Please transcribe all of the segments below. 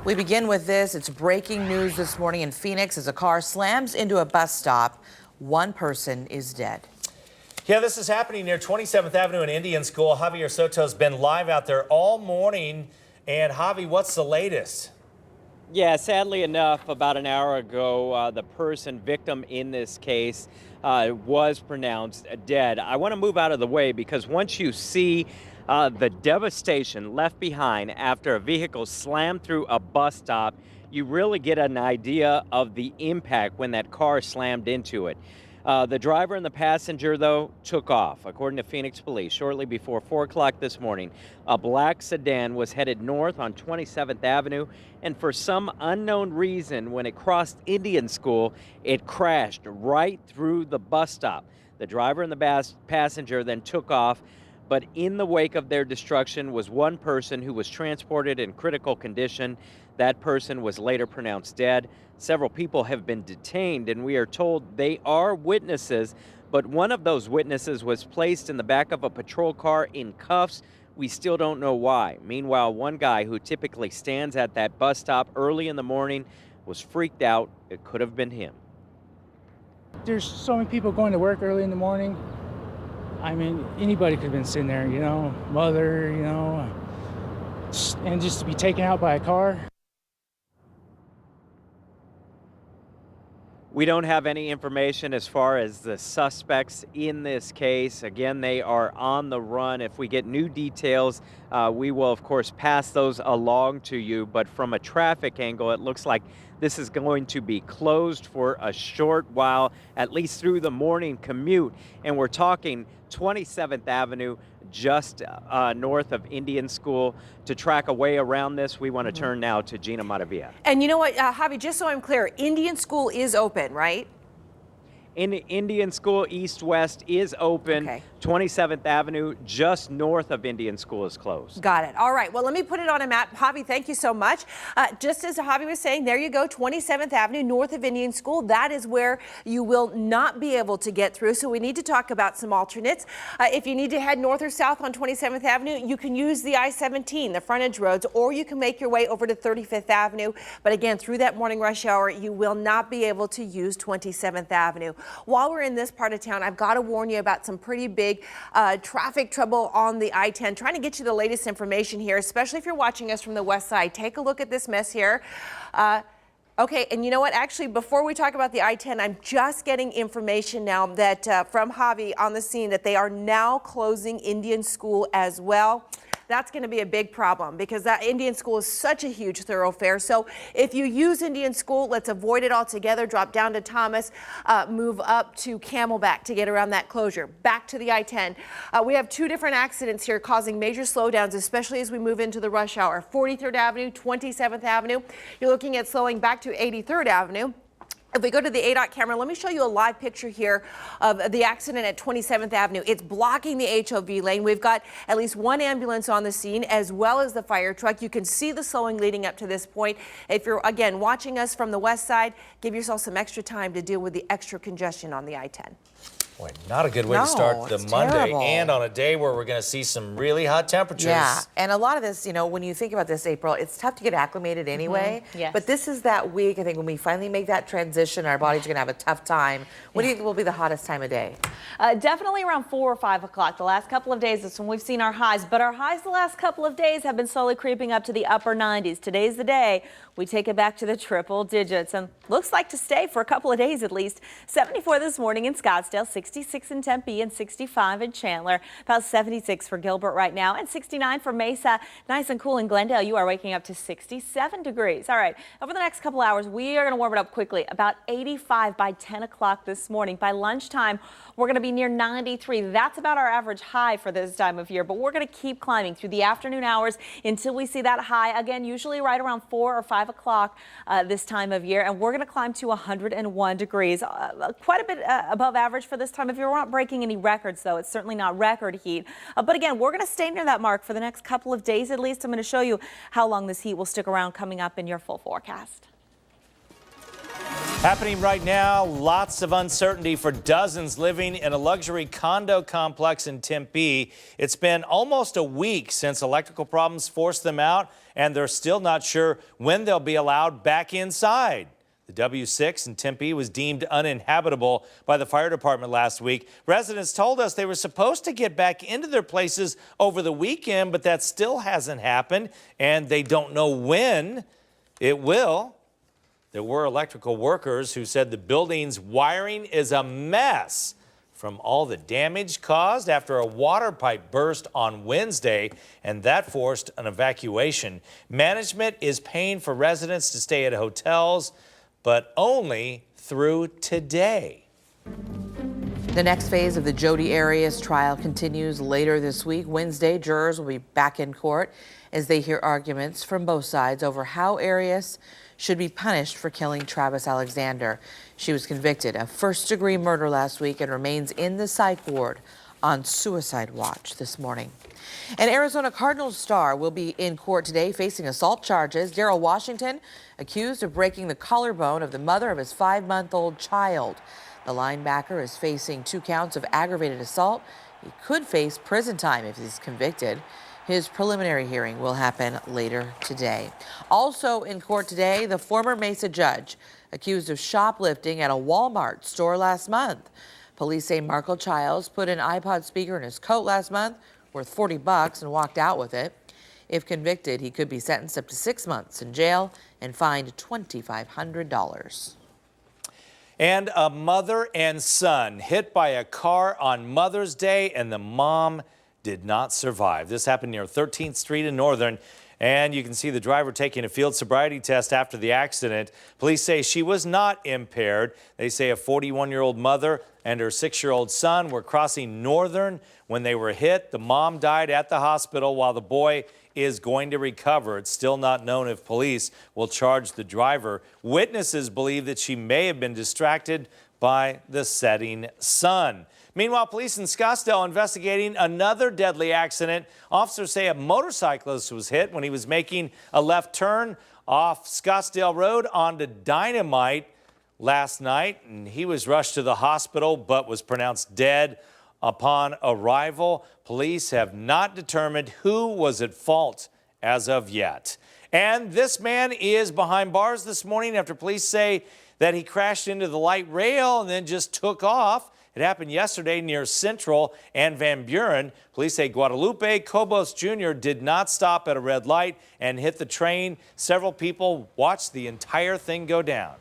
We begin with this. It's breaking news this morning in Phoenix as a car slams into a bus stop. One person is dead. Yeah, this is happening near 27th Avenue and Indian School. Javier Soto's been live out there all morning. And Javi, what's the latest? Yeah, sadly enough, about an hour ago, the victim in this case, was pronounced dead. I want to move out of the way because once you see the devastation left behind after a vehicle slammed through a bus stop, you really get an idea of the impact when that car slammed into it. The driver and the passenger, though, took off. According to Phoenix police, shortly before 4 o'clock this morning, a black sedan was headed north on 27th Avenue, and for some unknown reason, when it crossed Indian School, it crashed right through the bus stop. The driver and the passenger then took off, but in the wake of their destruction was one person who was transported in critical condition. That person was later pronounced dead. Several people have been detained, and we are told they are witnesses, but one of those witnesses was placed in the back of a patrol car in cuffs. We still don't know why. Meanwhile, one guy who typically stands at that bus stop early in the morning was freaked out. It could have been him. There's so many people going to work early in the morning. I mean, anybody could have been sitting there, mother, and just to be taken out by a car. We don't have any information as far as the suspects in this case. Again, they are on the run. If we get new details, we will, of course, pass those along to you. But from a traffic angle, it looks like this is going to be closed for a short while, at least through the morning commute. And we're talking 27th Avenue, just north of Indian School. To track a way around this, we want to turn now to Gina Maravilla. And you know what, Javi, just so I'm clear, Indian School is open, right? In Indian School, east-west is open. Okay. 27th Avenue, just north of Indian School, is closed. Got it. All right. Well, let me put it on a map. Javi, thank you so much. Just as Javi was saying, there you go, 27th Avenue, north of Indian School. That is where you will not be able to get through. So we need to talk about some alternates. If you need to head north or south on 27th Avenue, you can use the I-17, the frontage roads, or you can make your way over to 35th Avenue. But again, through that morning rush hour, you will not be able to use 27th Avenue. While we're in this part of town, I've got to warn you about some pretty big traffic trouble on the I-10. Trying to get you the latest information here, especially if you're watching us from the west side. Take a look at this mess here. Okay, and you know what? Actually, before we talk about the I-10, I'm just getting information now that from Javi on the scene that they are now closing Indian School as well. That's going to be a big problem because that Indian School is such a huge thoroughfare. So if you use Indian School, let's avoid it altogether. Drop down to Thomas, move up to Camelback to get around that closure. Back to the I-10. We have two different accidents here causing major slowdowns, especially as we move into the rush hour. 43rd Avenue, 27th Avenue. You're looking at slowing back to 83rd Avenue. If we go to the ADOT camera, let me show you a live picture here of the accident at 27th Avenue. It's blocking the HOV lane. We've got at least one ambulance on the scene as well as the fire truck. You can see the slowing leading up to this point. If you're, again, watching us from the west side, give yourself some extra time to deal with the extra congestion on the I-10. Boy, not a good way to start the Monday, terrible. and on a day where we're going to see some really hot temperatures. Yeah, and a lot of this, when you think about this, April, it's tough to get acclimated anyway. Yes. But this is that week, I think, when we finally make that transition, our bodies are going to have a tough time. What do you think will be the hottest time of day? Definitely around 4 or 5 o'clock. The last couple of days is when we've seen our highs, but our highs the last couple of days have been slowly creeping up to the upper 90s. Today's the day we take it back to the triple digits, and looks like to stay for a couple of days at least. 74 this morning in Scottsdale, 66 in Tempe, and 65 in Chandler. About 76 for Gilbert right now, and 69 for Mesa. Nice and cool in Glendale. You are waking up to 67 degrees. All right, over the next couple hours, we are going to warm it up quickly. About 85 by 10 o'clock this morning. By lunchtime, we're going to be near 93. That's about our average high for this time of year, but we're going to keep climbing through the afternoon hours until we see that high again, usually right around 4 or 5 o'clock this time of year, and we're going to climb to 101 degrees, quite a bit above average for this time of year. We're not breaking any records, though. It's certainly not record heat, but again, we're going to stay near that mark for the next couple of days at least. I'm going to show you how long this heat will stick around coming up in your full forecast. Happening right now, lots of uncertainty for dozens living in a luxury condo complex in Tempe. It's been almost a week since electrical problems forced them out, and they're still not sure when they'll be allowed back inside. The W6 in Tempe was deemed uninhabitable by the fire department last week. Residents told us they were supposed to get back into their places over the weekend, but that still hasn't happened, and they don't know when it will. There were electrical workers who said the building's wiring is a mess from all the damage caused after a water pipe burst on Wednesday, and that forced an evacuation. Management is paying for residents to stay at hotels, but only through today. The next phase of the Jody Arias trial continues later this week. Wednesday, jurors will be back in court as they hear arguments from both sides over how Arias should be punished for killing Travis Alexander. She was convicted of first-degree murder last week and remains in the psych ward on suicide watch this morning. An Arizona Cardinals star will be in court today facing assault charges. Darrell Washington accused of breaking the collarbone of the mother of his 5-month-old child. The linebacker is facing 2 counts of aggravated assault. He could face prison time if he's convicted. His preliminary hearing will happen later today. Also in court today, the former Mesa judge accused of shoplifting at a Walmart store last month. Police say Marco Childs put an iPod speaker in his coat last month worth $40 and walked out with it. If convicted, he could be sentenced up to 6 months in jail and fined $2,500. And a mother and son hit by a car on Mother's Day, and the mom did not survive. This happened near 13th Street in Northern, and you can see the driver taking a field sobriety test after the accident. Police say she was not impaired. They say a 41-year-old mother and her 6-year-old son were crossing Northern when they were hit. The mom died at the hospital while the boy is going to recover. It's still not known if police will charge the driver. Witnesses believe that she may have been distracted by the setting sun. Meanwhile, police in Scottsdale investigating another deadly accident. Officers say a motorcyclist was hit when he was making a left turn off Scottsdale Road onto Dynamite last night, and he was rushed to the hospital but was pronounced dead upon arrival. Police have not determined who was at fault as of yet. And this man is behind bars this morning after police say that he crashed into the light rail and then just took off. It happened yesterday near Central and Van Buren. Police say Guadalupe Cobos Jr. did not stop at a red light and hit the train. Several people watched the entire thing go down.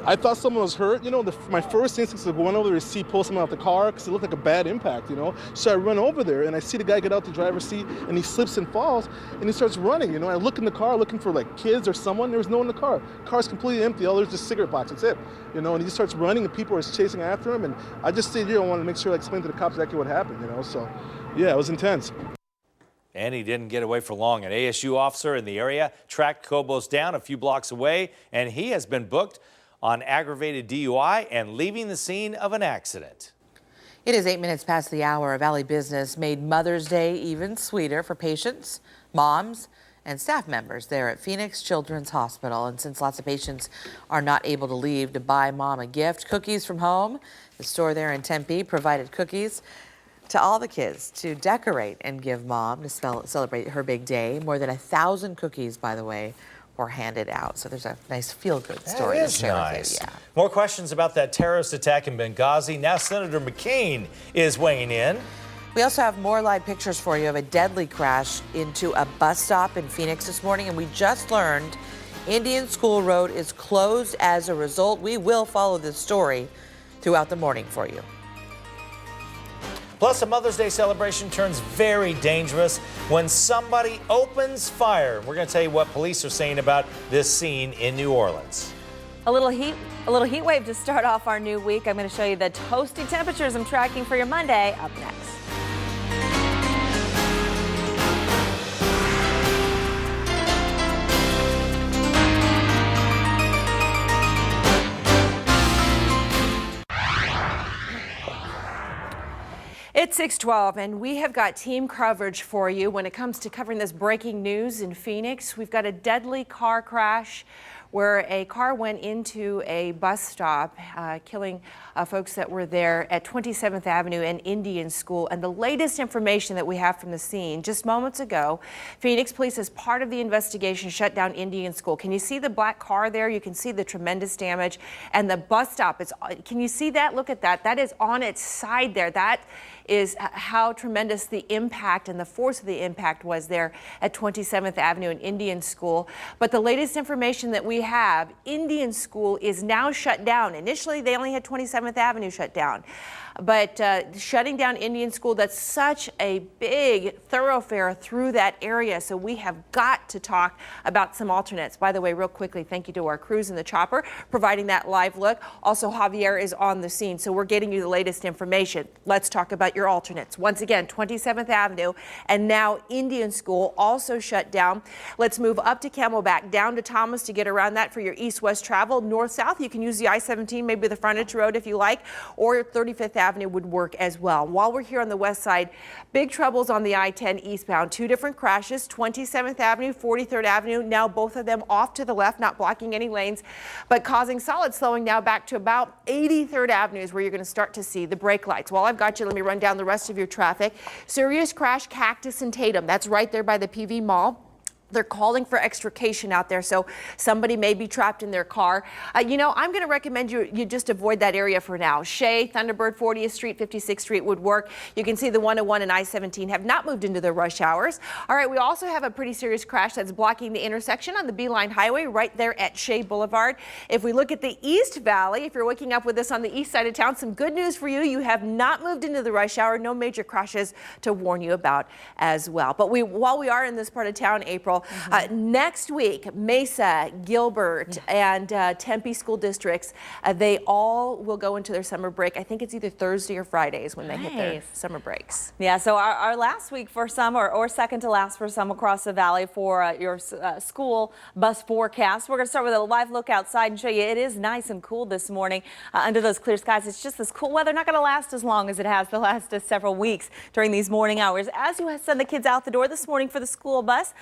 I thought someone was hurt. You know, my first instinct was to go over there to see, pull someone out the car because it looked like a bad impact, you know. So I run over there and I see the guy get out the driver's seat and he slips and falls and he starts running, you know. I look in the car looking for like kids or someone. There was no one in the car. Car's completely empty. All there's just cigarette box. That's it, you know. And he just starts running and people are chasing after him. And I just stayed here. I wanted to make sure I explained to the cops exactly what happened, you know. So, yeah, it was intense. And he didn't get away for long. An ASU officer in the area tracked Cobos down a few blocks away, and he has been booked on aggravated DUI and leaving the scene of an accident. It is 8 minutes past the hour. Valley Business made Mother's Day even sweeter for patients, moms, and staff members there at Phoenix Children's Hospital. And since lots of patients are not able to leave to buy mom a gift, Cookies from Home, the store there in Tempe, provided cookies to all the kids to decorate and give mom to celebrate her big day. More than 1,000 cookies, by the way, were handed out. So there's a nice feel-good story to share with you. Yeah. More questions about that terrorist attack in Benghazi. Now Senator McCain is weighing in. We also have more live pictures for you of a deadly crash into a bus stop in Phoenix this morning. And we just learned Indian School Road is closed as a result. We will follow this story throughout the morning for you. Plus, a Mother's Day celebration turns very dangerous when somebody opens fire. We're going to tell you what police are saying about this scene in New Orleans. A little heat wave to start off our new week. I'm going to show you the toasty temperatures I'm tracking for your Monday up next. It's 6:12, and we have got team coverage for you when it comes to covering this breaking news in Phoenix. We've got a deadly car crash where a car went into a bus stop, killing folks that were there at 27th Avenue and Indian School. And the latest information that we have from the scene just moments ago, Phoenix Police, as part of the investigation, shut down Indian School. Can you see the black car there? You can see the tremendous damage. And the bus stop, can you see that? Look at that. That is on its side there. That is how tremendous the impact and the force of the impact was there at 27th Avenue and Indian School. But the latest information that we have, Indian School is now shut down. Initially, they only had 27th Avenue shut down. But shutting down Indian School, that's such a big thoroughfare through that area. So we have got to talk about some alternates. By the way, real quickly, thank you to our crews in the chopper providing that live look. Also, Javier is on the scene, so we're getting you the latest information. Let's talk about your alternates. Once again, 27th Avenue and now Indian School also shut down. Let's move up to Camelback, down to Thomas to get around that for your east-west travel. North-south, you can use the I-17, maybe the frontage road if you like, or 35th Avenue would work as well. While we're here on the west side, big troubles on the I-10 eastbound. Two different crashes, 27th Avenue, 43rd Avenue. Now both of them off to the left, not blocking any lanes, but causing solid slowing now back to about 83rd Avenue is where you're going to start to see the brake lights. While I've got you, let me run down the rest of your traffic. Serious crash, Cactus and Tatum. That's right there by the PV Mall. They're calling for extrication out there, so somebody may be trapped in their car. You know, I'm going to recommend you just avoid that area for now. Shea, Thunderbird, 40th Street, 56th Street would work. You can see the 101 and I-17 have not moved into the rush hours. All right, we also have a pretty serious crash that's blocking the intersection on the Beeline Highway right there at Shea Boulevard. If we look at the East Valley, if you're waking up with us on the east side of town, some good news for you. You have not moved into the rush hour. No major crashes to warn you about as well. But while we are in this part of town, April, next week, Mesa, Gilbert, and Tempe school districts, they all will go into their summer break. I think it's either Thursday or Fridays when they hit their summer breaks. Yeah, so our last week for some, or second to last for some across the valley for your school bus forecast. We're going to start with a live look outside and show you it is nice and cool this morning under those clear skies. It's just this cool weather, not going to last as long as it has the last several weeks during these morning hours. As you send the kids out the door this morning for the school bus,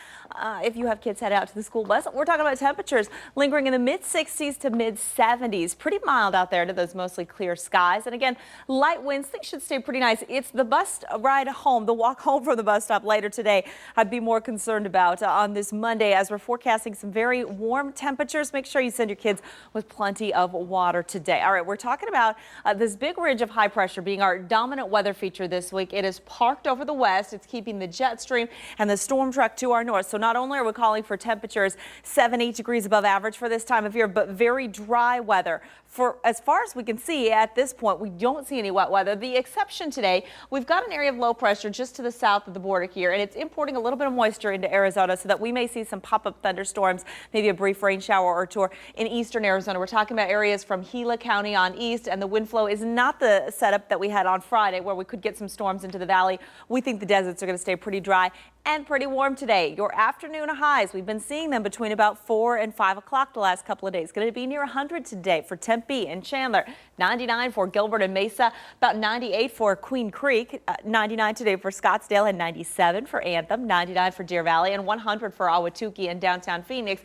if you have kids head out to the school bus, we're talking about temperatures lingering in the mid-60s to mid-70s. Pretty mild out there to those mostly clear skies. And again, light winds. Things should stay pretty nice. It's the bus ride home, the walk home from the bus stop later today I'd be more concerned about on this Monday as we're forecasting some very warm temperatures. Make sure you send your kids with plenty of water today. All right, we're talking about this big ridge of high pressure being our dominant weather feature this week. It is parked over the west. It's keeping the jet stream and the storm track to our north. So not only are we calling for temperatures 7-8 degrees above average for this time of year, but very dry weather. For as far as we can see at this point, we don't see any wet weather. The exception today, we've got an area of low pressure just to the south of the border here, and it's importing a little bit of moisture into Arizona so that we may see some pop-up thunderstorms, maybe a brief rain shower or two in eastern Arizona. We're talking about areas from Gila County on east, and the wind flow is not the setup that we had on Friday where we could get some storms into the valley. We think the deserts are going to stay pretty dry and pretty warm today. Your afternoon highs, we've been seeing them between about 4 and 5 o'clock the last couple of days. Going to be near 100 today for Tempe and Chandler, 99 for Gilbert and Mesa, about 98 for Queen Creek, 99 today for Scottsdale, and 97 for Anthem, 99 for Deer Valley, and 100 for Ahwatukee and downtown Phoenix.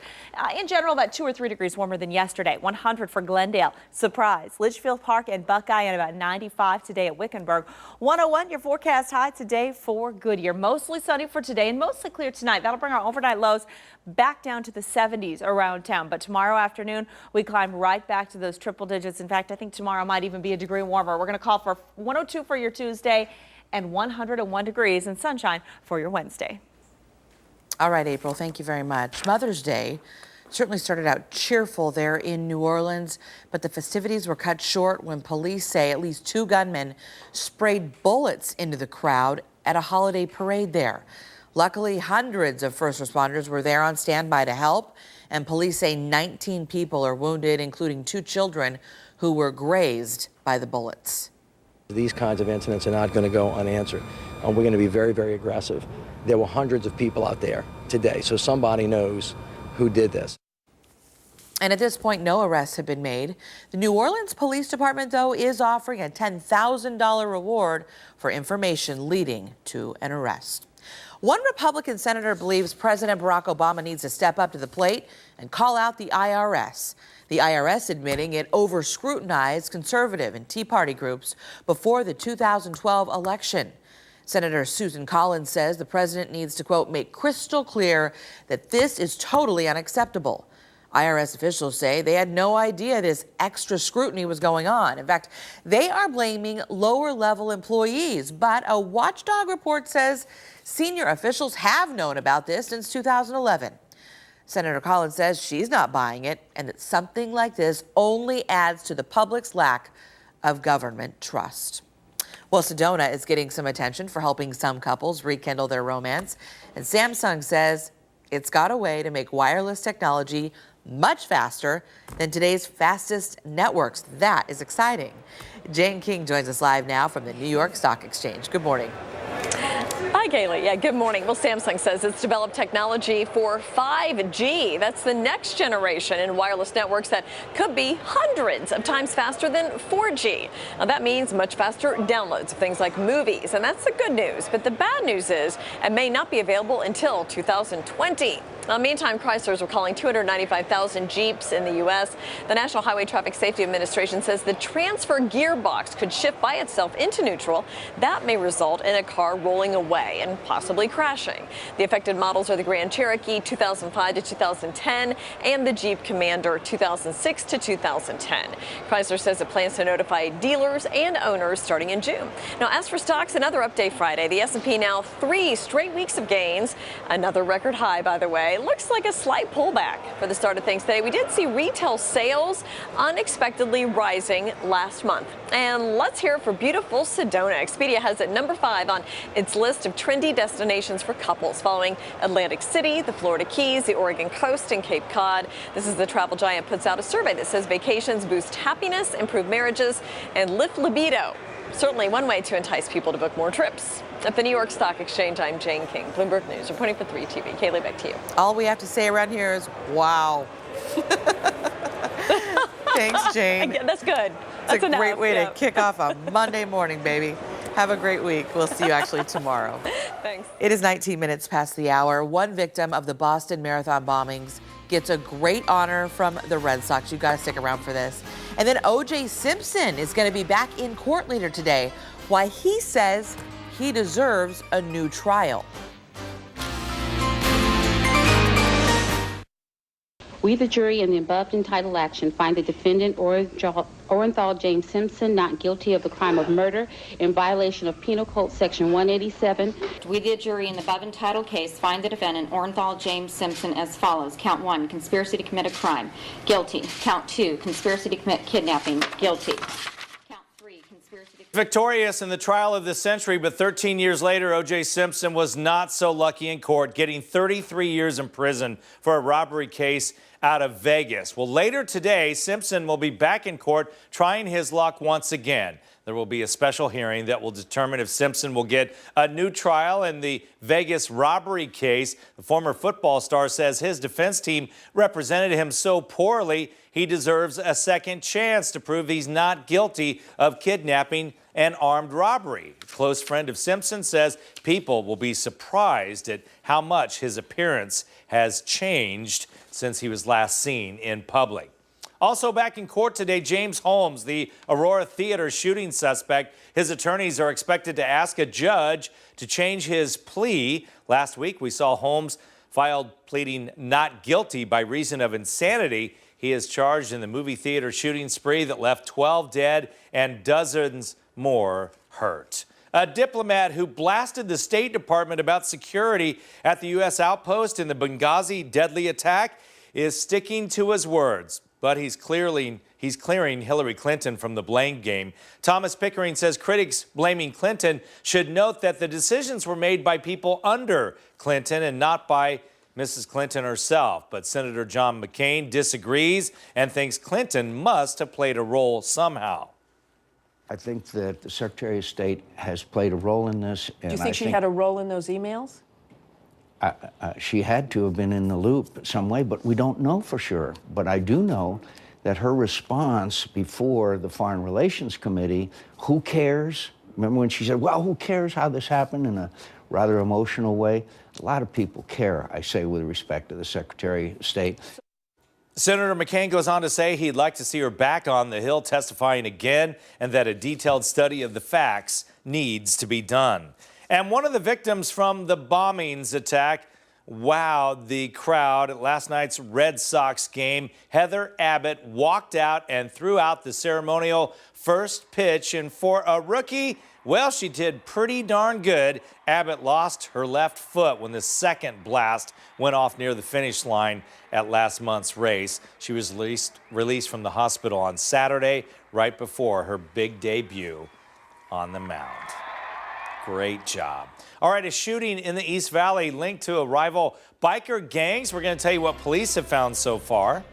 In general, about 2 or 3 degrees warmer than yesterday. 100 for Glendale, Surprise, Litchfield Park, and Buckeye, and about 95 today at Wickenburg. 101, your forecast high today for Goodyear. Mostly sunny for today and mostly clear tonight. That'll bring our overnight lows back down to the 70s around town. But tomorrow afternoon, we climb right back to those triple digits. In fact, I think tomorrow might even be a degree warmer. We're going to call for 102 for your Tuesday and 101 degrees and sunshine for your Wednesday. All right, April, thank you very much. Mother's Day certainly started out cheerful there in New Orleans, but the festivities were cut short when police say at least 2 gunmen sprayed bullets into the crowd at a holiday parade there. Luckily, hundreds of first responders were there on standby to help, and police say 19 people are wounded, including 2 children who were grazed by the bullets. These kinds of incidents are not going to go unanswered. We're going to be very, very aggressive. There were hundreds of people out there today, so somebody knows who did this. And at this point, no arrests have been made. The New Orleans Police Department, though, is offering a $10,000 reward for information leading to an arrest. One Republican senator believes President Barack Obama needs to step up to the plate and call out the IRS. The IRS admitting it over-scrutinized conservative and Tea Party groups before the 2012 election. Senator Susan Collins says the president needs to, quote, make crystal clear that this is totally unacceptable. IRS officials say they had no idea this extra scrutiny was going on. In fact, they are blaming lower-level employees, but a watchdog report says senior officials have known about this since 2011. Senator Collins says she's not buying it and that something like this only adds to the public's lack of government trust. Well, Sedona is getting some attention for helping some couples rekindle their romance, and Samsung says it's got a way to make wireless technology much faster than today's fastest networks. That is exciting. Jane King joins us live now from the New York Stock Exchange. Good morning. Hi, Kaylee. Yeah, good morning. Well, Samsung says it's developed technology for 5G. That's the next generation in wireless networks that could be hundreds of times faster than 4G. Now, that means much faster downloads of things like movies, and that's the good news. But the bad news is it may not be available until 2020. Now, meantime, Chryslers are calling 295,000 Jeeps in the U.S. The National Highway Traffic Safety Administration says the transfer gearbox could shift by itself into neutral. That may result in a car rolling away and possibly crashing. The affected models are the Grand Cherokee 2005 to 2010 and the Jeep Commander 2006 to 2010. Chrysler says it plans to notify dealers and owners starting in June. Now, as for stocks, another update Friday. The S&P now 3 straight weeks of gains. Another record high, by the way. Looks like a slight pullback for the start of things today. We did see retail sales unexpectedly rising last month. And let's hear it for beautiful Sedona. Expedia has it number 5 on its list of trendy destinations for couples, following Atlantic City, the Florida Keys, the Oregon coast, and Cape Cod. This is the travel giant puts out a survey that says vacations boost happiness, improve marriages, and lift libido. Certainly one way to entice people to book more trips. At the New York Stock Exchange, I'm Jane King, Bloomberg News, reporting for 3 TV. Kaylee, back to you. All we have to say around here is, wow. Thanks, Jane. That's good. It's a great way to kick off a Monday morning, baby. Have a great week. We'll see you actually tomorrow. Thanks. It is 19 minutes past the hour. One victim of the Boston Marathon bombings gets a great honor from the Red Sox. You got to stick around for this. And then O.J. Simpson is going to be back in court later today. Why he says he deserves a new trial. We, the jury, in the above entitled action, find the defendant, Orenthal James Simpson, not guilty of the crime of murder in violation of Penal Code Section 187. We, the jury, in the above entitled case, find the defendant, Orenthal James Simpson, as follows. Count 1, conspiracy to commit a crime. Guilty. Count 2, conspiracy to commit kidnapping. Guilty. Count 3, conspiracy to... Victorious in the trial of the century, but 13 years later, O.J. Simpson was not so lucky in court, getting 33 years in prison for a robbery case out of Vegas. Well, later today, Simpson will be back in court trying his luck once again. There will be a special hearing that will determine if Simpson will get a new trial in the Vegas robbery case. The former football star says his defense team represented him so poorly, he deserves a second chance to prove he's not guilty of kidnapping and armed robbery. A close friend of Simpson says people will be surprised at how much his appearance has changed since he was last seen in public. Also back in court today, James Holmes, the Aurora Theater shooting suspect. His attorneys are expected to ask a judge to change his plea. Last week, we saw Holmes filed pleading not guilty by reason of insanity. He is charged in the movie theater shooting spree that left 12 dead and dozens more hurt. A diplomat who blasted the State Department about security at the U.S. outpost in the Benghazi deadly attack is sticking to his words, but he's clearing Hillary Clinton from the blame game. Thomas Pickering says critics blaming Clinton should note that the decisions were made by people under Clinton and not by Mrs. Clinton herself. But Senator John McCain disagrees and thinks Clinton must have played a role somehow. I think that the Secretary of State has played a role in this. Do you think she had a role in those emails? She had to have been in the loop some way, but we don't know for sure. But I do know that her response before the Foreign Relations Committee, who cares, remember when she said, well, who cares how this happened, in a rather emotional way? A lot of people care, I say with respect to the Secretary of State. Senator McCain goes on to say he'd like to see her back on the Hill testifying again, and that a detailed study of the facts needs to be done. And one of the victims from the bombings attack wowed the crowd at last night's Red Sox game. Heather Abbott walked out and threw out the ceremonial first pitch, and for a rookie, well, she did pretty darn good. Abbott lost her left foot when the second blast went off near the finish line at last month's race. She was released from the hospital on Saturday, right before her big debut on the mound. Great job. All right, a shooting in the East Valley linked to a rival biker gangs. We're going to tell you what police have found so far.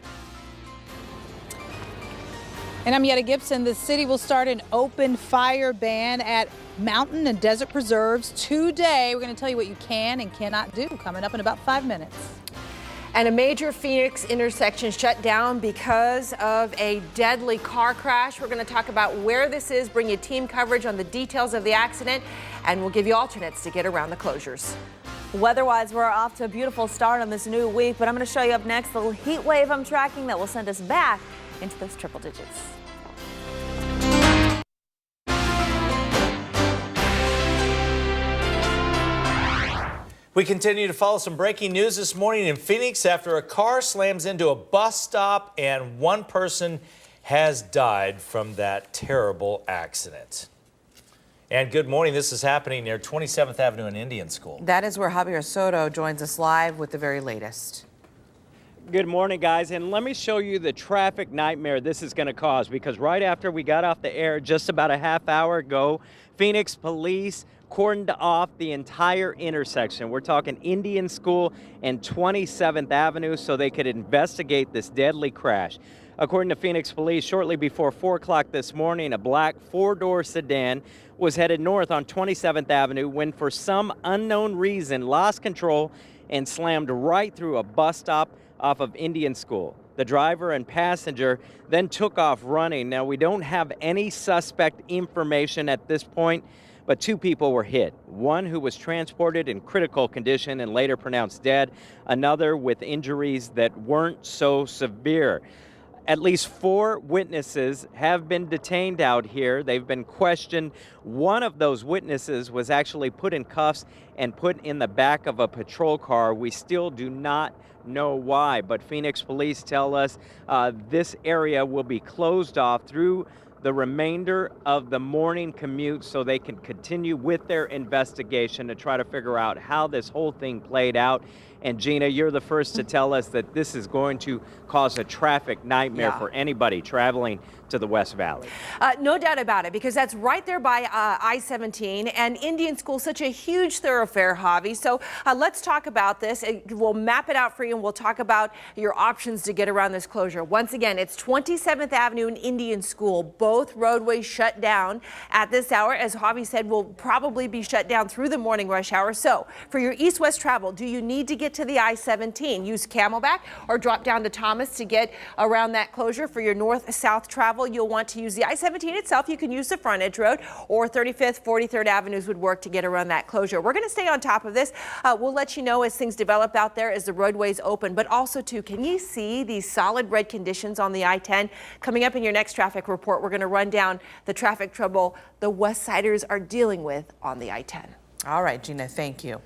And I'm Yetta Gibson. The city will start an open fire ban at mountain and desert preserves today. We're going to tell you what you can and cannot do coming up in about 5 minutes. And a major Phoenix intersection shut down because of a deadly car crash. We're going to talk about where this is, bring you team coverage on the details of the accident, and we'll give you alternates to get around the closures. Weather-wise, we're off to a beautiful start on this new week, but I'm going to show you up next the little heat wave I'm tracking that will send us back into those triple digits. We continue to follow some breaking news this morning in Phoenix after a car slams into a bus stop and one person has died from that terrible accident. And good morning. This is happening near 27th Avenue and Indian School. That is where Javier Soto joins us live with the very latest. Good morning, guys, and let me show you the traffic nightmare this is going to cause, because right after we got off the air just about a half hour ago, Phoenix police cordoned off the entire intersection. We're talking Indian School and 27th Avenue so they could investigate this deadly crash. According to Phoenix police, shortly before 4 o'clock this morning, a black four-door sedan was headed north on 27th Avenue when, for some unknown reason, lost control and slammed right through a bus stop off of Indian School. The driver and passenger then took off running. Now, we don't have any suspect information at this point, but 2 people were hit. One who was transported in critical condition and later pronounced dead, another with injuries that weren't so severe. At least 4 witnesses have been detained out here. They've been questioned. One of those witnesses was actually put in cuffs and put in the back of a patrol car. We still do not know why, but Phoenix police tell us this area will be closed off through the remainder of the morning commute so they can continue with their investigation to try to figure out how this whole thing played out. And Gina, you're the first to tell us that this is going to cause a traffic nightmare for anybody traveling to the West Valley. No doubt about it, because that's right there by I-17, and Indian School, such a huge thoroughfare, Javi. So let's talk about this. We'll map it out for you, and we'll talk about your options to get around this closure. Once again, it's 27th Avenue and Indian School. Both roadways shut down at this hour. As Javi said, will probably be shut down through the morning rush hour. So for your east-west travel, do you need to get to the I-17? Use Camelback or drop down to Thomas to get around that closure. For your north-south travel, you'll want to use the I-17 itself. You can use the frontage road, or 35th, 43rd Avenues would work to get around that closure. We're going to stay on top of this. We'll let you know as things develop out there, as the roadways open. But also, too, can you see these solid red conditions on the I-10? Coming up in your next traffic report, we're going to run down the traffic trouble the West Siders are dealing with on the I-10. All right, Gina, thank you.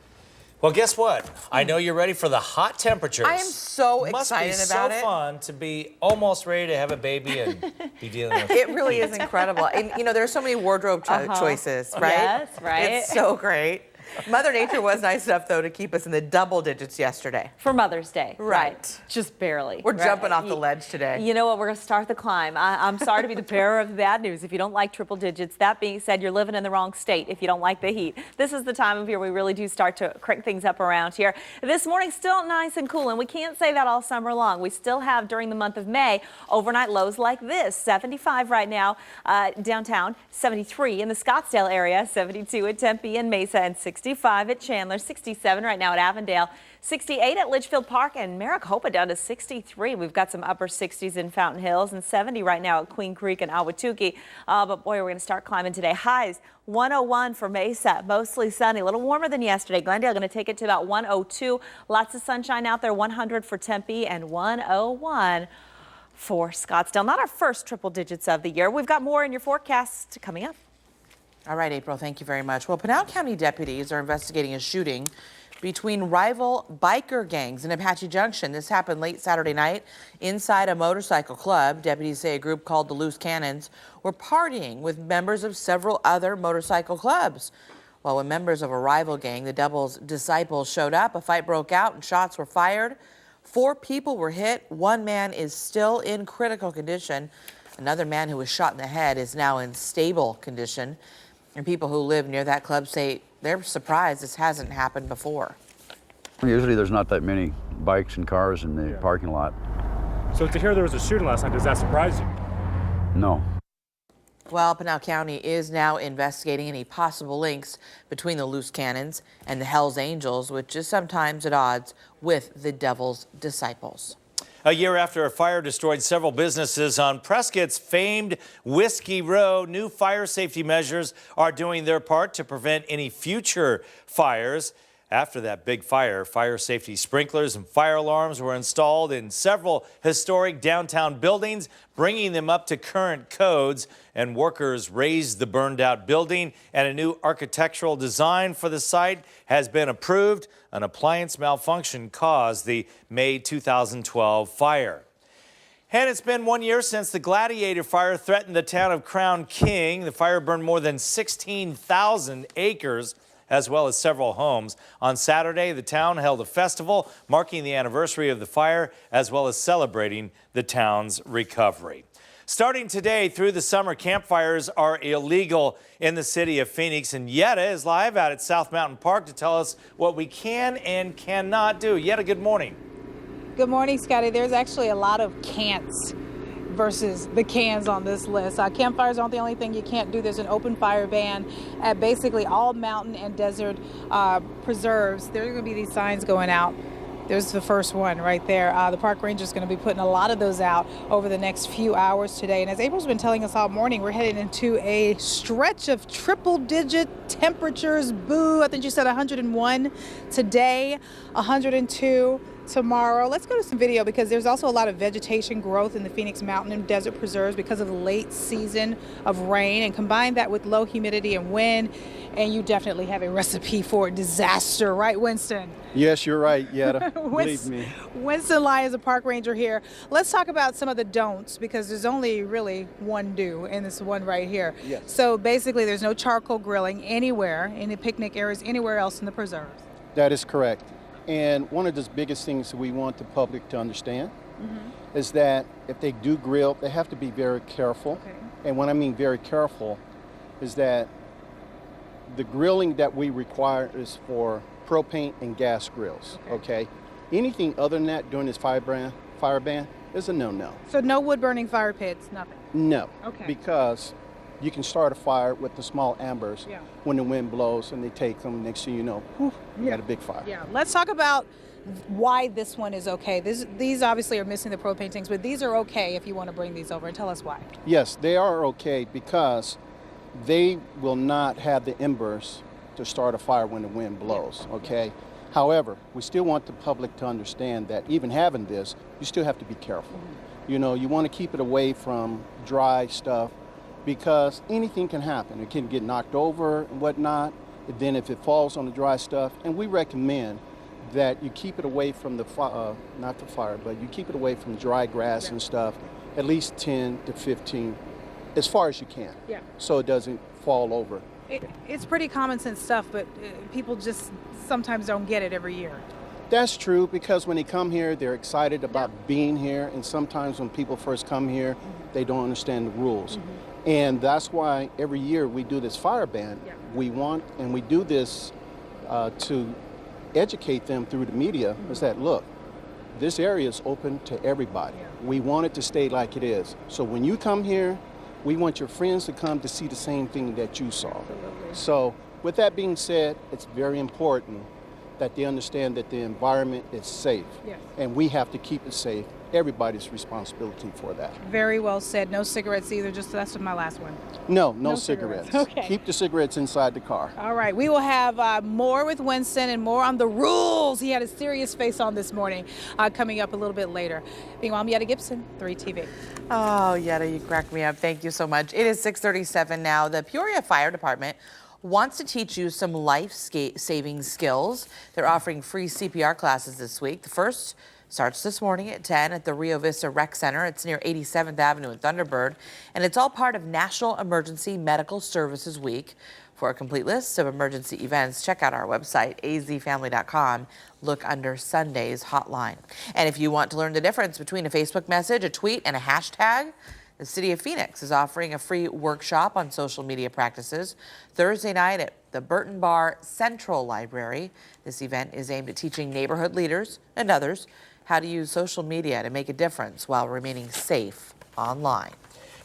Well, guess what? I know you're ready for the hot temperatures. I am so excited about it. Must be so fun to be almost ready to have a baby and be dealing with it. Really is incredible. And, you know, there's so many wardrobe choices, right? Yes, right. It's so great. Mother Nature was nice enough, though, to keep us in the double digits yesterday. For Mother's Day. Right. Just barely. We're jumping off the ledge today. You know what? We're going to start the climb. I'm sorry to be the bearer of the bad news if you don't like triple digits. That being said, you're living in the wrong state if you don't like the heat. This is the time of year we really do start to crank things up around here. This morning, still nice and cool, and we can't say that all summer long. We still have, during the month of May, overnight lows like this. 75 right now downtown, 73 in the Scottsdale area, 72 at Tempe and Mesa, and 60 65 at Chandler, 67 right now at Avondale, 68 at Litchfield Park, and Maricopa down to 63. We've got some upper 60s in Fountain Hills and 70 right now at Queen Creek and Ahwatukee. But boy, we're going to start climbing today. Highs 101 for Mesa, mostly sunny, a little warmer than yesterday. Glendale going to take it to about 102. Lots of sunshine out there. 100 for Tempe and 101 for Scottsdale. Not our first triple digits of the year. We've got more in your forecast coming up. All right, April, thank you very much. Well, Pinal County deputies are investigating a shooting between rival biker gangs in Apache Junction. This happened late Saturday night inside a motorcycle club. Deputies say a group called the Loose Cannons were partying with members of several other motorcycle clubs. Well, when members of a rival gang, the Devil's Disciples, showed up, a fight broke out and shots were fired. 4 people were hit. 1 man is still in critical condition. Another man who was shot in the head is now in stable condition. And people who live near that club say they're surprised this hasn't happened before. Usually there's not that many bikes and cars in the parking lot. So to hear there was a shooting last night, does that surprise you? No. Well, Pinal County is now investigating any possible links between the Loose Cannons and the Hells Angels, which is sometimes at odds with the Devil's Disciples. A year after a fire destroyed several businesses on Prescott's famed Whiskey Row, new fire safety measures are doing their part to prevent any future fires. After that big fire, fire safety sprinklers and fire alarms were installed in several historic downtown buildings, bringing them up to current codes. And workers raised the burned out building, and a new architectural design for the site has been approved. An appliance malfunction caused the May 2012 fire. And it's been 1 year since the Gladiator fire threatened the town of Crown King. The fire burned more than 16,000 acres, as well as several homes. On Saturday, the town held a festival marking the anniversary of the fire, as well as celebrating the town's recovery. Starting today through the summer, campfires are illegal in the city of Phoenix, and Yetta is live out at South Mountain Park to tell us what we can and cannot do. Yetta, good morning. Good morning, Scotty. There's actually a lot of can'ts versus the cans on this list. Campfires aren't the only thing you can't do. There's an open fire ban at basically all mountain and desert preserves. There are going to be these signs going out. There's the first one right there. The park ranger is going to be putting a lot of those out over the next few hours today. And as April's been telling us all morning, we're heading into a stretch of triple-digit temperatures. Boo, I think you said 101 today, 102 tomorrow. Let's go to some video because there's also a lot of vegetation growth in the Phoenix Mountain and Desert Preserves because of the late season of rain, and combine that with low humidity and wind, and you definitely have a recipe for disaster, right, Winston? Yes, you're right, Yetta. Believe me. Winston Lai is a park ranger here. Let's talk about some of the don'ts because there's only really one do, and this one right here. Yes. So basically there's no charcoal grilling anywhere in the picnic areas, anywhere else in the preserves. That is correct. And one of the biggest things that we want the public to understand is that if they do grill, they have to be very careful. Okay. And when I mean very careful is that the grilling that we require is for propane and gas grills, okay? Anything other than that during this fire ban is a no-no. So no wood-burning fire pits, nothing? No, Okay. because you can start a fire with the small embers when the wind blows and they take them. Next thing you know, whew, you got a big fire. Yeah, let's talk about why this one is okay. These obviously are missing the propane tanks, but these are okay if you want to bring these over, and tell us why. Yes, they are okay because they will not have the embers to start a fire when the wind blows, okay? However, we still want the public to understand that even having this, you still have to be careful. You know, you want to keep it away from dry stuff because anything can happen. It can get knocked over and whatnot. And then if it falls on the dry stuff, and we recommend that you keep it away from the not the fire, but you keep it away from dry grass and stuff, at least 10 to 15, as far as you can, so it doesn't fall over. It's pretty common sense stuff, but people just sometimes don't get it every year. That's true, because when they come here, they're excited about being here, and sometimes when people first come here, they don't understand the rules. And that's why every year we do this fire ban. We want, and we do this to educate them through the media, is that, look, this area is open to everybody. We want it to stay like it is. So when you come here, we want your friends to come to see the same thing that you saw. So With that being said, it's very important that they understand that the environment is safe. Yes. And we have to keep it safe. Everybody's responsibility for that. Very well said. No cigarettes either. Just that's my last one. No cigarettes. Okay. Keep the cigarettes inside the car. All right. We will have more with Winston and more on the rules. He had a serious face on this morning, coming up a little bit later. Meanwhile, I'm Yetta Gibson, 3TV. Oh, Yetta, you cracked me up. Thank you so much. It is 6:37 now. The Peoria Fire Department wants to teach you some life-saving skills. They're offering free CPR classes this week. The first starts this morning at 10 at the Rio Vista Rec Center. It's near 87th Avenue in Thunderbird, and it's all part of National Emergency Medical Services Week. For a complete list of emergency events, check out our website, azfamily.com. Look under Sunday's hotline. And if you want to learn the difference between a Facebook message, a tweet, and a hashtag, the City of Phoenix is offering a free workshop on social media practices Thursday night at the Burton Bar Central Library. This event is aimed at teaching neighborhood leaders and others how to use social media to make a difference while remaining safe online.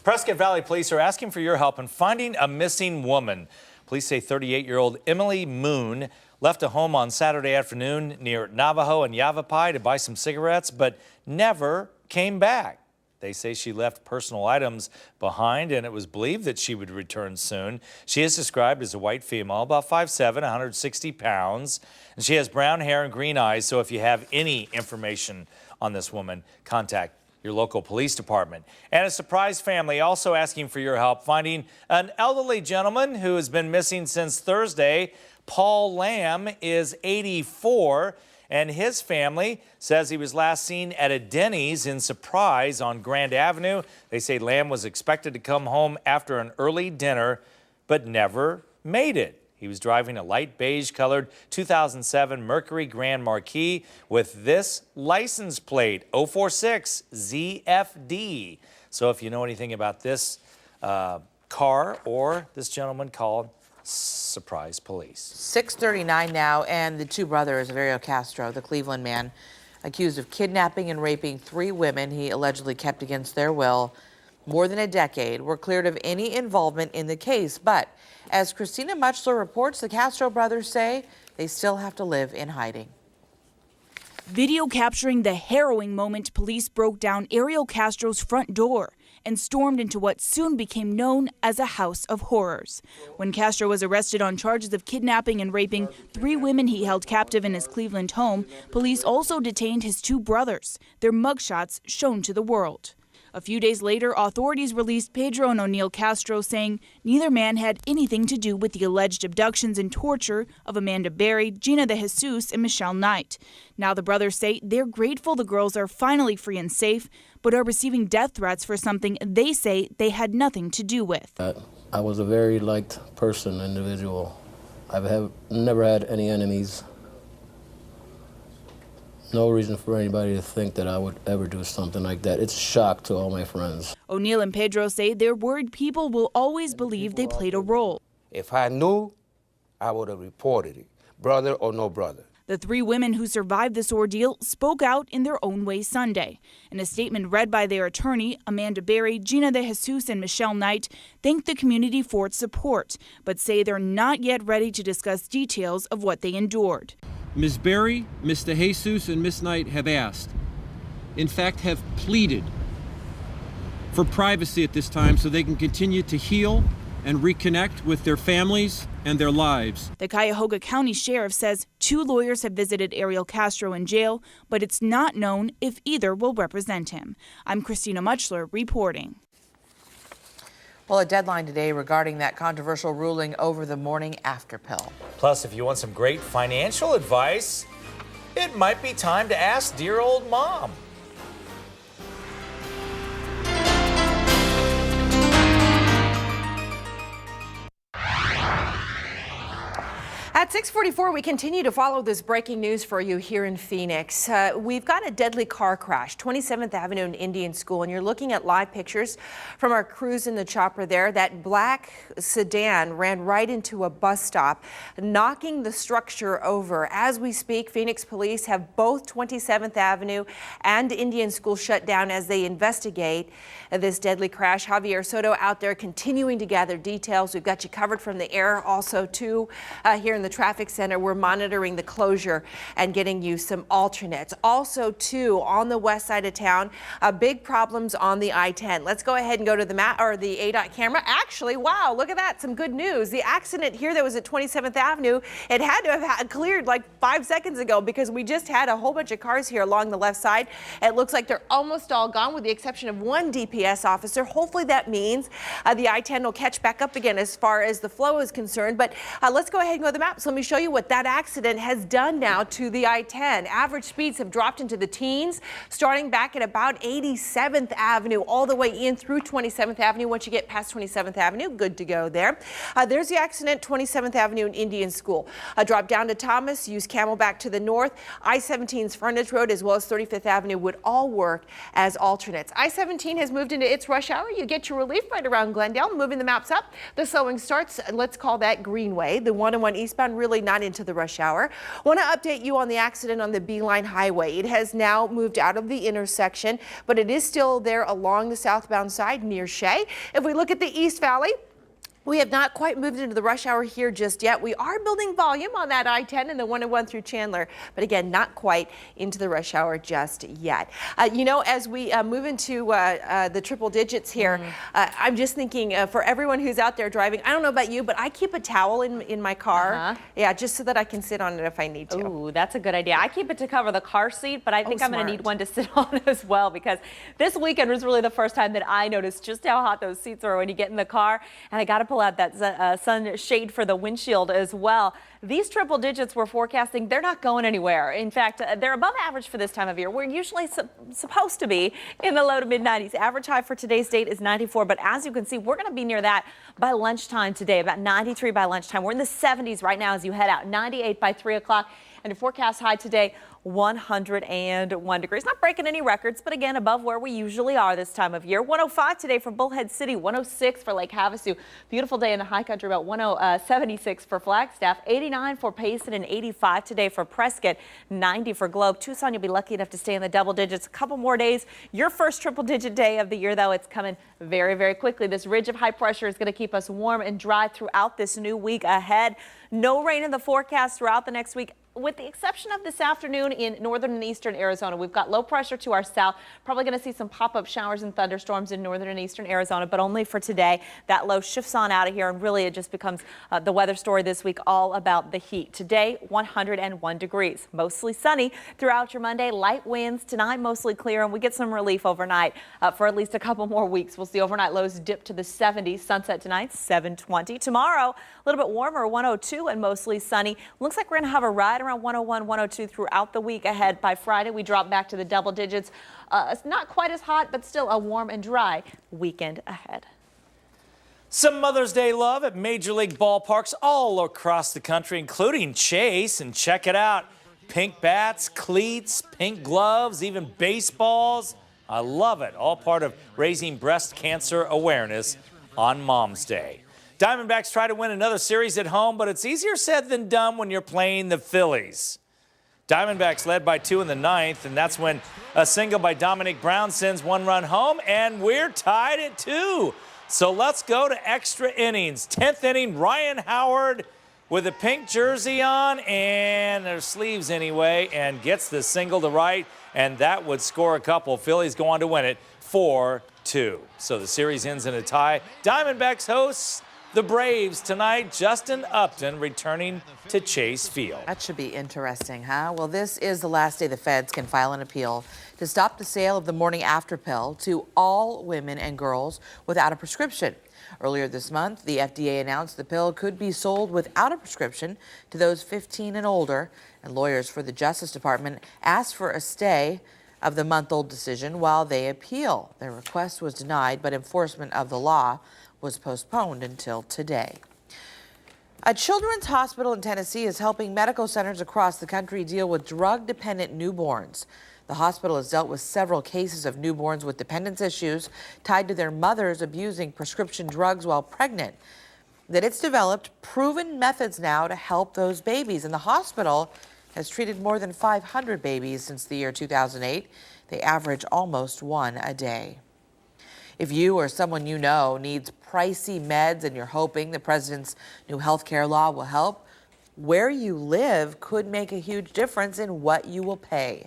Prescott Valley Police are asking for your help in finding a missing woman. Police say 38-year-old Emily Moon left a home on Saturday afternoon near Navajo and Yavapai to buy some cigarettes, but never came back. They say she left personal items behind, and it was believed that she would return soon. She is described as a white female, about 5'7", 160 pounds, and she has brown hair and green eyes. So if you have any information on this woman, contact your local police department. And a surprise family also asking for your help finding an elderly gentleman who has been missing since Thursday. Paul Lamb is 84. And his family says he was last seen at a Denny's in Surprise on Grand Avenue. They say Lamb was expected to come home after an early dinner, but never made it. He was driving a light beige-colored 2007 Mercury Grand Marquis with this license plate, 046ZFD. So if you know anything about this car or this gentleman, call Surprise Police. 6:39 now, and the two brothers of Ariel Castro, the Cleveland man, accused of kidnapping and raping 3 women he allegedly kept against their will more than a decade, were cleared of any involvement in the case. But as Christina Muchler reports, the Castro brothers say they still have to live in hiding. Video capturing the harrowing moment police broke down Ariel Castro's front door and stormed into what soon became known as a house of horrors. When Castro was arrested on charges of kidnapping and raping 3 women he held captive in his Cleveland home, police also detained his 2 brothers, their mugshots shown to the world. A few days later, authorities released Pedro and O'Neill Castro, saying neither man had anything to do with the alleged abductions and torture of Amanda Berry, Gina De Jesus, and Michelle Knight. Now the brothers say they're grateful the girls are finally free and safe, but are receiving death threats for something they say they had nothing to do with. I was a very liked person, individual. I've never had any enemies. No reason for anybody to think that I would ever do something like that. It's a shock to all my friends. O'Neill and Pedro say they're worried people will always believe they played a role. If I knew, I would have reported it, brother or no brother. The 3 women who survived this ordeal spoke out in their own way Sunday. In a statement read by their attorney, Amanda Berry, Gina De Jesus, and Michelle Knight thanked the community for its support, but say they're not yet ready to discuss details of what they endured. Ms. Berry, Ms. De Jesus, and Ms. Knight have asked, in fact have pleaded, for privacy at this time so they can continue to heal and reconnect with their families and their lives. The Cuyahoga County Sheriff says 2 lawyers have visited Ariel Castro in jail, but it's not known if either will represent him. I'm Christina Muchler reporting. Well, a deadline today regarding that controversial ruling over the morning after pill. Plus, if you want some great financial advice, it might be time to ask dear old mom. At 6:44, we continue to follow this breaking news for you here in Phoenix. We've got a deadly car crash, 27th Avenue and Indian School, and you're looking at live pictures from our crews in the chopper there. That black sedan ran right into a bus stop, knocking the structure over. As we speak, Phoenix police have both 27th Avenue and Indian School shut down as they investigate this deadly crash. Javier Soto out there continuing to gather details. We've got you covered from the air also, too, here in the traffic center. We're monitoring the closure and getting you some alternates. Also, too, on the west side of town, big problems on the I-10. Let's go ahead and go to the map or the ADOT camera. Actually, wow, look at that. Some good news. The accident here that was at 27th Avenue, it had to have cleared like 5 seconds ago because we just had a whole bunch of cars here along the left side. It looks like they're almost all gone with the exception of one DPS officer. Hopefully that means the I-10 will catch back up again as far as the flow is concerned. But let's go ahead and go to the map. So let me show you what that accident has done now to the I-10. Average speeds have dropped into the teens, starting back at about 87th Avenue, all the way in through 27th Avenue. Once you get past 27th Avenue, good to go there. There's the accident, 27th Avenue and Indian School. Drop down to Thomas, use Camelback to the north. I-17's Frontage Road as well as 35th Avenue would all work as alternates. I-17 has moved into its rush hour. You get your relief right around Glendale. Moving the maps up, the slowing starts, let's call that Greenway. The 101 eastbound really not into the rush hour. Want to update you on the accident on the Beeline Highway. It has now moved out of the intersection, but it is still there along the southbound side near Shea. If we look at the East Valley, we have not quite moved into the rush hour here just yet. We are building volume on that I-10 and the 101 through Chandler, but again, not quite into the rush hour just yet. You know, as we move into the triple digits here, I'm just thinking for everyone who's out there driving, I don't know about you, but I keep a towel in my car. Yeah, just so that I can sit on it if I need to. Ooh, that's a good idea. I keep it to cover the car seat, but I think I'm going to need one to sit on as well because this weekend was really the first time that I noticed just how hot those seats are when you get in the car, and I got to pull out that sun shade for the windshield as well. These triple digits we're forecasting, they're not going anywhere. In fact, they're above average for this time of year. We're usually supposed to be in the low to mid 90s. Average high for today's date is 94, but as you can see, we're going to be near that by lunchtime today, about 93 by lunchtime. We're in the 70s right now as you head out, 98 by 3 o'clock, and a forecast high today, 101 degrees. Not breaking any records, but again, above where we usually are this time of year. 105 today for Bullhead City, 106 for Lake Havasu. Beautiful day in the high country, about 76 for Flagstaff, 89 for Payson, and 85 today for Prescott, 90 for Globe. Tucson, you'll be lucky enough to stay in the double digits a couple more days. Your first triple digit day of the year, though, it's coming very, very quickly. This ridge of high pressure is going to keep us warm and dry throughout this new week ahead. No rain in the forecast throughout the next week, with the exception of this afternoon in northern and eastern Arizona. We've got low pressure to our south. Probably going to see some pop-up showers and thunderstorms in northern and eastern Arizona, but only for today. That low shifts on out of here, and really it just becomes the weather story this week, all about the heat. Today, 101 degrees. Mostly sunny throughout your Monday. Light winds tonight, mostly clear, and we get some relief overnight for at least a couple more weeks. We'll see overnight lows dip to the 70s. Sunset tonight, 7:20. Tomorrow, a little bit warmer, 102 and mostly sunny. Looks like we're going to have a ride around 101, 102 throughout the week ahead. By Friday, we drop back to the double digits. It's not quite as hot, but still a warm and dry weekend ahead. Some Mother's Day love at Major League ballparks all across the country, including Chase. And check it out. Pink bats, cleats, pink gloves, even baseballs. I love it. All part of raising breast cancer awareness on Mom's Day. Diamondbacks try to win another series at home, but it's easier said than done when you're playing the Phillies. Diamondbacks led by 2 in the 9th, and that's when a single by Dominic Brown sends 1 run home, and we're tied at 2. So let's go to extra innings. 10th inning, Ryan Howard with a pink jersey on, and their sleeves anyway, and gets the single to right, and that would score a couple. Phillies go on to win it 4-2. So the series ends in a tie. Diamondbacks hosts the Braves tonight. Justin Upton returning to Chase Field. That should be interesting, huh? Well, this is the last day the feds can file an appeal to stop the sale of the morning after pill to all women and girls without a prescription. Earlier this month, the FDA announced the pill could be sold without a prescription to those 15 and older, and lawyers for the Justice Department asked for a stay of the month-old decision while they appeal. Their request was denied, but enforcement of the law was postponed until today. A children's hospital in Tennessee is helping medical centers across the country deal with drug-dependent newborns. The hospital has dealt with several cases of newborns with dependence issues tied to their mothers abusing prescription drugs while pregnant. That it's developed proven methods now to help those babies, and the hospital has treated more than 500 babies since the year 2008. They average almost one a day. If you or someone you know needs pricey meds and you're hoping the president's new health care law will help, where you live could make a huge difference in what you will pay.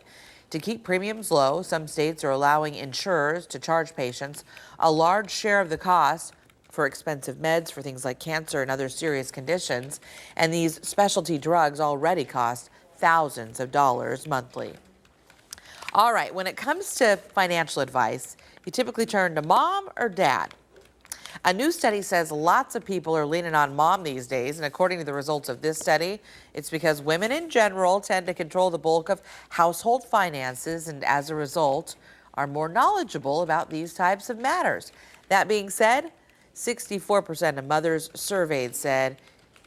To keep premiums low, some states are allowing insurers to charge patients a large share of the cost for expensive meds for things like cancer and other serious conditions, and these specialty drugs already cost thousands of dollars monthly. All right, when it comes to financial advice, you typically turn to mom or dad. A new study says lots of people are leaning on mom these days, and according to the results of this study, it's because women in general tend to control the bulk of household finances and as a result are more knowledgeable about these types of matters. That being said, 64% of mothers surveyed said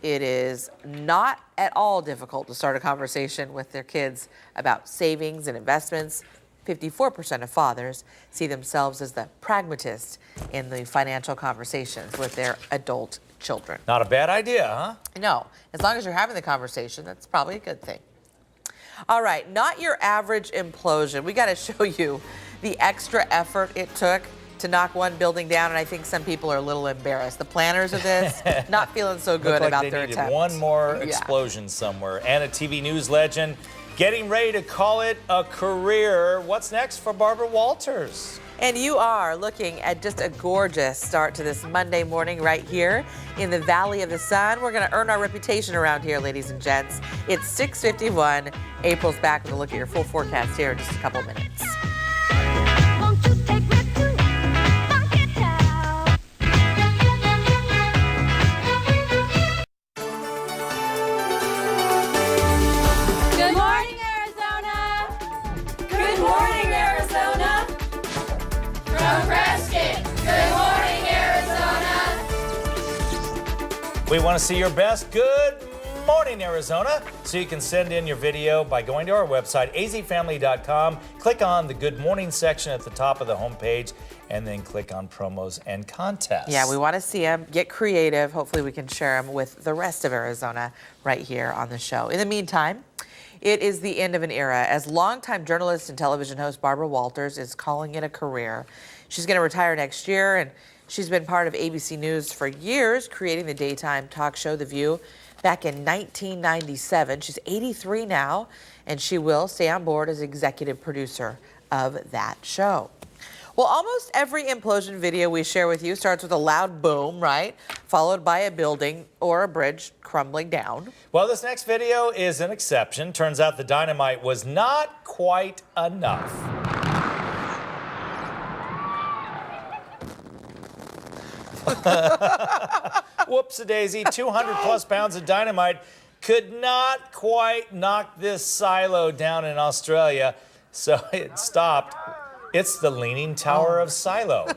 it is not at all difficult to start a conversation with their kids about savings and investments. 54% of fathers see themselves as the pragmatist in the financial conversations with their adult children. Not a bad idea, huh? No, as long as you're having the conversation, that's probably a good thing. All right, not your average implosion. We got to show you the extra effort it took to knock one building down, and I think some people are a little embarrassed. The planners of this not feeling so good about their attempt. They needed one more explosion somewhere. And a TV news legend getting ready to call it a career. What's next for Barbara Walters? And you are looking at just a gorgeous start to this Monday morning right here in the Valley of the Sun. We're going to earn our reputation around here, ladies and gents. It's 6:51. April's back with a look at your full forecast here in just a couple minutes. We want to see your best Good Morning Arizona, so you can send in your video by going to our website, azfamily.com. Click on the Good Morning section at the top of the homepage, and then click on promos and contests. Yeah, we want to see them. Get creative. Hopefully we can share them with the rest of Arizona right here on the show. In the meantime, it is the end of an era, as longtime journalist and television host Barbara Walters is calling it a career. She's going to retire next year, and she's been part of ABC News for years, creating the daytime talk show The View back in 1997. She's 83 now, and she will stay on board as executive producer of that show. Well, almost every implosion video we share with you starts with a loud boom, right? Followed by a building or a bridge crumbling down. Well, this next video is an exception. Turns out the dynamite was not quite enough. Whoops-a-daisy, 200 plus pounds of dynamite could not quite knock this silo down in Australia, so it stopped. It's the Leaning Tower of Silo.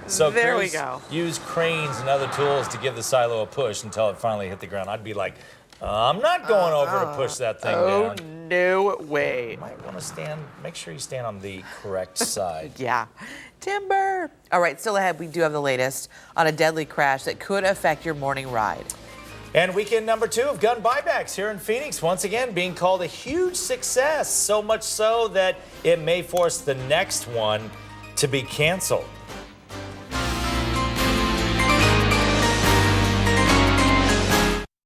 So there crews we go. Use cranes and other tools to give the silo a push until it finally hit the ground. I'd be like, I'm not going over to push that thing down. Oh, no way. You might want to stand, make sure you stand on the correct side. Yeah. Timber. All right, still ahead, we do have the latest on a deadly crash that could affect your morning ride. And weekend number 2 of gun buybacks here in Phoenix, once again being called a huge success, so much so that it may force the next one to be canceled.